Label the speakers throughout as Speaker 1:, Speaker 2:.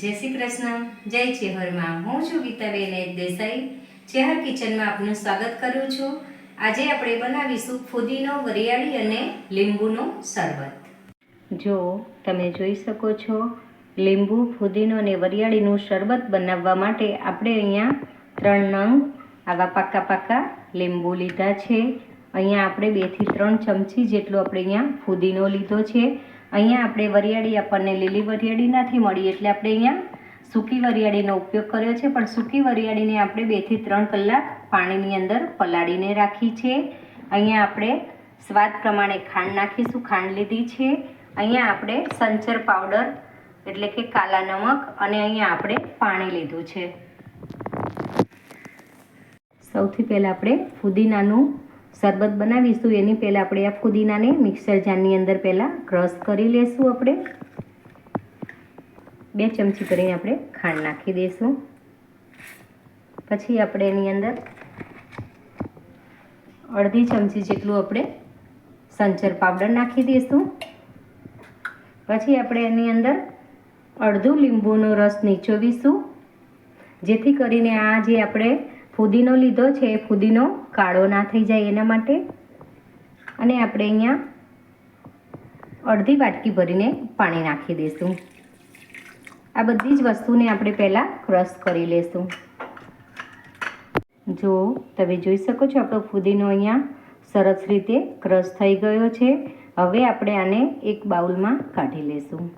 Speaker 1: જય શ્રી કૃષ્ણ, જય ચેહરમાં. હું છું ગીતાબેન દેસાઈ. ચેહર કિચનમાં આપનું સ્વાગત કરું છું. આજે આપણે બનાવીશું ફુદીનો, વરિયાળી અને લીંબુનો શરબત. જો તમે જોઈ શકો છો, લીંબુ, ફુદીનો અને વરિયાળીનું શરબત બનાવવા માટે આપણે અહીંયા 3 નંગ આવા પાકા પાકા લીંબુ લીધા છે. અહીંયા આપણે 2 થી 3 ચમચી જેટલો આપણે અહીંયા ફુદીનો લીધો છે. અહીંયા આપણે વરિયાળી, આપણને લીલી વરિયાળી નથી મળી એટલે આપણે અહીંયા સૂકી વરિયાળીનો ઉપયોગ કર્યો છે. પણ સૂકી વરિયાળીને આપણે 2 થી 3 કલાક પાણીની અંદર પલાળીને રાખી છે. અહીંયા આપણે સ્વાદ પ્રમાણે ખાંડ નાખીશું. ખાંડ લીધી છે. અહીંયા આપણે સંચર પાવડર એટલે કે કાલા નમક અને અહીંયા આપણે પાણી લીધું છે. સૌથી પહેલાં આપણે ફુદીનાનું શરબત બનાવીશું. એની પહેલાં આપણે આ ફુદીનાને મિક્સર જારની અંદર પહેલાં ક્રશ કરી લેશું. આપણે 2 ચમચી કરીને આપણે ખાંડ નાખી દઈશું. પછી આપણે એની અંદર અડધી ચમચી જેટલું આપણે સંચર પાવડર નાખી દઈશું. પછી આપણે એની અંદર અડધું લીંબુનો રસ નીચોવીશું, જેથી કરીને આ જે આપણે ફુદીનો લીધો છે એ ફુદીનો કાળો ના થઈ જાય એના માટે. અને આપણે અહીંયા અડધી વાટકી ભરીને પાણી નાખી દઈશું. આ બધી જ વસ્તુને આપણે પહેલાં ક્રશ કરી લેશું. જો તમે જોઈ શકો છો, આપણો ફુદીનો અહીંયા સરસ રીતે ક્રશ થઈ ગયો છે. હવે આપણે આને એક બાઉલમાં કાઢી લેશું.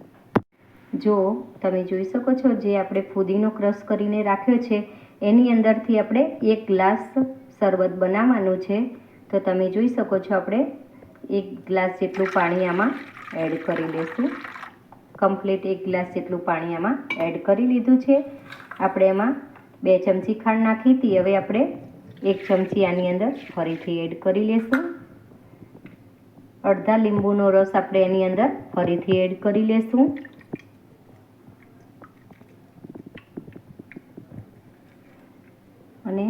Speaker 1: જો તમે જોઈ શકો છો, જે આપણે ફુદીનો ક્રશ કરીને રાખ્યો છે એની અંદરથી આપણે 1 ગ્લાસ શરબત બનાવવાનું છે. તો તમે જોઈ શકો છો, આપણે 1 ગ્લાસ જેટલું પાણી આમાં એડ કરી લઈશું. કમ્પ્લીટ 1 ગ્લાસ જેટલું પાણી આમાં એડ કરી લીધું છે. આપણે એમાં 2 ચમચી ખાંડ નાખી હતી. હવે આપણે 1 ચમચી આની અંદર ફરીથી એડ કરી લઈશું. અડધા લીંબુનો રસ આપણે એની અંદર ફરીથી એડ કરી લઈશું. અને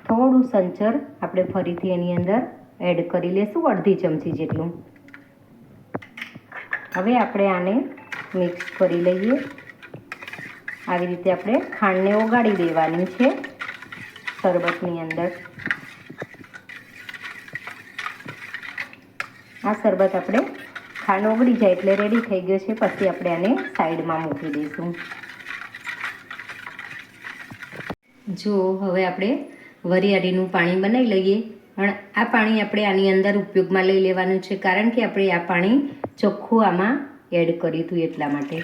Speaker 1: થોડું સંચર આપણે ફરીથી એની અંદર એડ કરી લેશું, અડધી ચમચી જેટલું. હવે આપણે આને મિક્સ કરી લઈએ. આવી રીતે આપણે ખાંડને ઓગાળી દેવાની છે શરબતની અંદર. આ શરબત આપણે ખાંડ ઓગળી જાય એટલે રેડી થઈ ગયો છે. પછી આપણે આને સાઈડમાં મૂકી દઈશું. જો હવે આપણે વરિયાળીનું પાણી બનાવી લઈએ. પણ આ પાણી આપણે આની અંદર ઉપયોગમાં લઈ લેવાનું છે, કારણ કે આપણે આ પાણી ચોખ્ખું આમાં એડ કર્યું હતું એટલા માટે.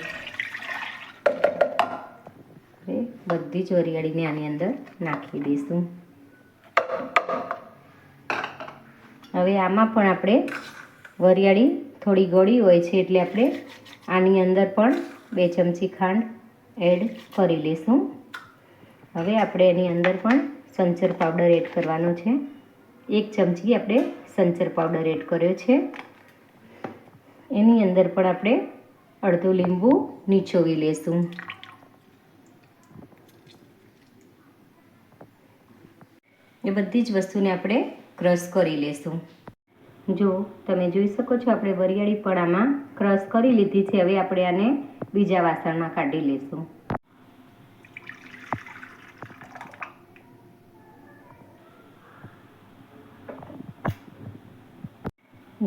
Speaker 1: હવે બધી જ વરિયાળીને આની અંદર નાખી દઈશું. હવે આમાં પણ આપણે વરિયાળી થોડી ગળી હોય છે એટલે આપણે આની અંદર પણ 2 ચમચી ખાંડ એડ કરી લઈશું. હવે આપણે એની અંદર પણ સંચર પાવડર એડ કરવાનો છે. 1 ચમચી આપણે સંચર પાવડર એડ કર્યો છે. એની અંદર પણ આપણે અડધું લીંબુ નીચોવી લેશું. એ બધી જ વસ્તુને આપણે ક્રશ કરી લેશું. જો તમે જોઈ શકો છો, આપણે વરિયાળી પણ આમાં ક્રશ કરી લીધી છે. હવે આપણે આને બીજા વાસણમાં કાઢી લેશું.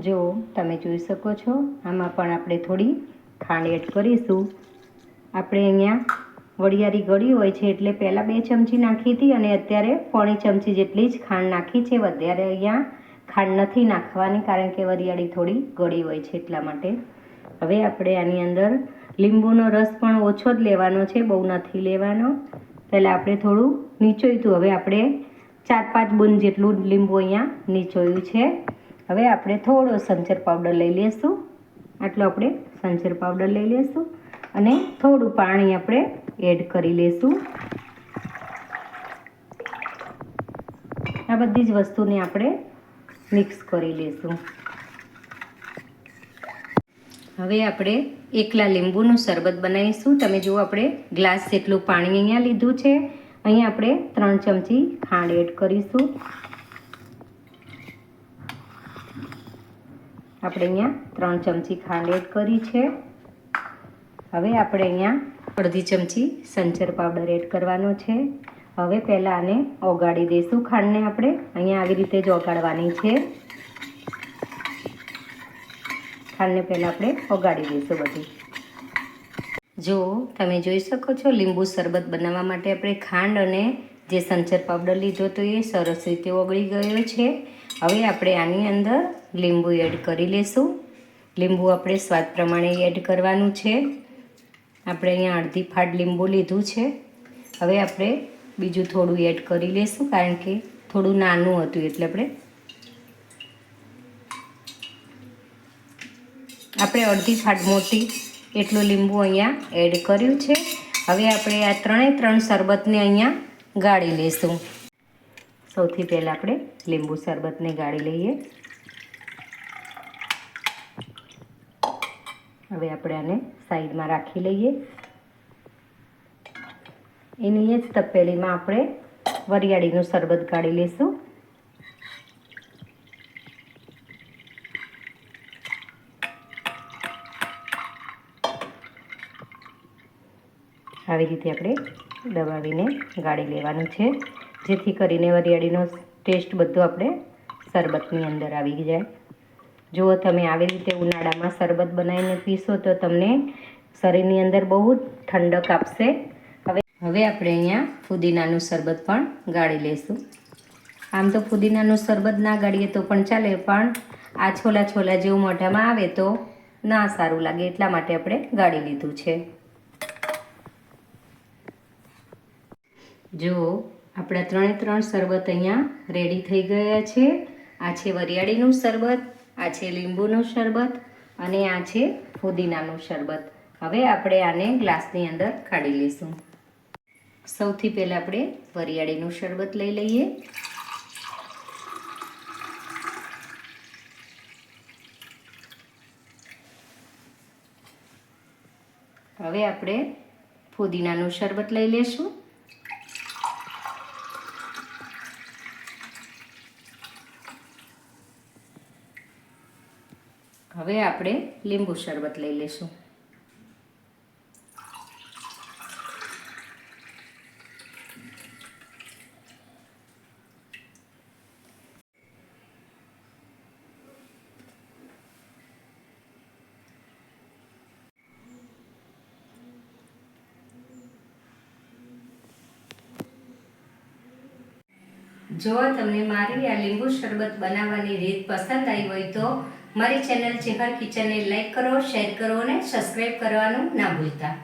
Speaker 1: જો તમે જોઈ શકો છો, આમાં પણ આપણે થોડી ખાંડ એડ કરીશું. આપણે અહીંયા વરિયાળી ગળી હોય છે એટલે પહેલાં 2 ચમચી નાખી હતી અને અત્યારે 1/2 ચમચી જેટલી જ ખાંડ નાખી છે. વધારે અહીંયા ખાંડ નથી નાખવાની, કારણ કે વરિયાળી થોડી ગળી હોય છે એટલા માટે. હવે આપણે આની અંદર લીંબુનો રસ પણ ઓછો જ લેવાનો છે, બહુ નથી લેવાનો. પહેલાં આપણે થોડું નીચોયું હતું. હવે આપણે 4-5 બૂંદ જેટલું લીંબુ અહીંયા નીચોયું છે. હવે આપણે થોડો સંચર પાવડર લઈ લઈશું. આટલો આપણે સંચર પાવડર લઈ લઈશું અને થોડું પાણી આપણે એડ કરી લઈશું. આ બધી જ વસ્તુને આપણે મિક્સ કરી લઈશું. હવે આપણે એકલા લીંબુનું શરબત બનાવીશું. તમે જુઓ, આપણે ગ્લાસ જેટલું પાણી અહીંયા લીધું છે. અહીંયા આપણે 3 ચમચી ખાંડ એડ કરીશું. આપણે અહીંયા 3 ચમચી ખાંડ એડ કરી છે. હવે આપણે અહીંયા અડધી ચમચી સંચર પાવડર એડ કરવાનો છે. હવે પહેલાં આને ઓગાળી દઈશું. ખાંડને આપણે અહીંયા આવી રીતે જ ઓગાળવાની છે. ખાંડને પહેલાં આપણે ઓગાળી દઈશું બધી. જો તમે જોઈ શકો છો, લીંબુ શરબત બનાવવા માટે આપણે ખાંડ અને જે સંચર પાવડર લીધો તો એ સરસ રીતે ઓગળી ગયો છે. હવે આપણે આની અંદર લીંબુ એડ કરી લઈશું. લીંબુ આપણે સ્વાદ પ્રમાણે એડ કરવાનું છે. આપણે અહીંયા અડધી ફાટ લીંબુ લીધું છે. હવે આપણે બીજું થોડું એડ કરી લઈશું, કારણ કે થોડું નાનું હતું એટલે આપણે અડધી ફાટ મોટી એટલું લીંબુ અહીંયા એડ કર્યું છે. હવે આપણે આ ત્રણ શરબતને અહીંયા ગાળી લઈશું. સૌથી પહેલાં આપણે લીંબુ શરબતને ગાળી લઈએ. હવે આપણે આને સાઈડમાં રાખી લઈએ. એની જ તપેલીમાં આપણે વરિયાળીનું શરબત ગાળી લઈશું. આવી રીતે આપણે દબાવીને ગાળી લેવાનું છે, જેથી કરીને વરિયાળીનો ટેસ્ટ બધો આપણે શરબતની અંદર આવી જાય. જો તમે આવી રીતે ઉનાળામાં શરબત બનાવીને પીશો તો તમને શરીરની અંદર બહુ ઠંડક આપશે. હવે આપણે અહીંયા ફુદીનાનું શરબત પણ ગાળી લઈશું. આમ તો ફુદીનાનું શરબત ના ગાળીએ તો પણ ચાલે, પણ આ છોલા જેવું મોઢામાં આવે તો ના સારું લાગે, એટલા માટે આપણે ગાળી લીધું છે. જો આપણા ત્રણ શરબત અહીંયા રેડી થઈ ગયા છે. આ છે વરિયાળીનું શરબત, આ છે લીંબુનું શરબત અને આ છે ફુદીનાનું શરબત. હવે આપણે આને ગ્લાસની અંદર કાઢી લઈશું. સૌથી પહેલાં આપણે વરિયાળીનું શરબત લઈ લઈએ. હવે આપણે ફુદીનાનું શરબત લઈ લઈશું. હવે આપણે લીંબુ શરબત લઈ લઈશું. જો તમને મારી આ લીંબુ શરબત બનાવવાની રીત પસંદ આવી હોય તો મારી ચેનલ ચેહર કિચનને લાઈક કરો, શેર કરો અને સબસ્ક્રાઈબ કરવાનું ના ભૂલતા.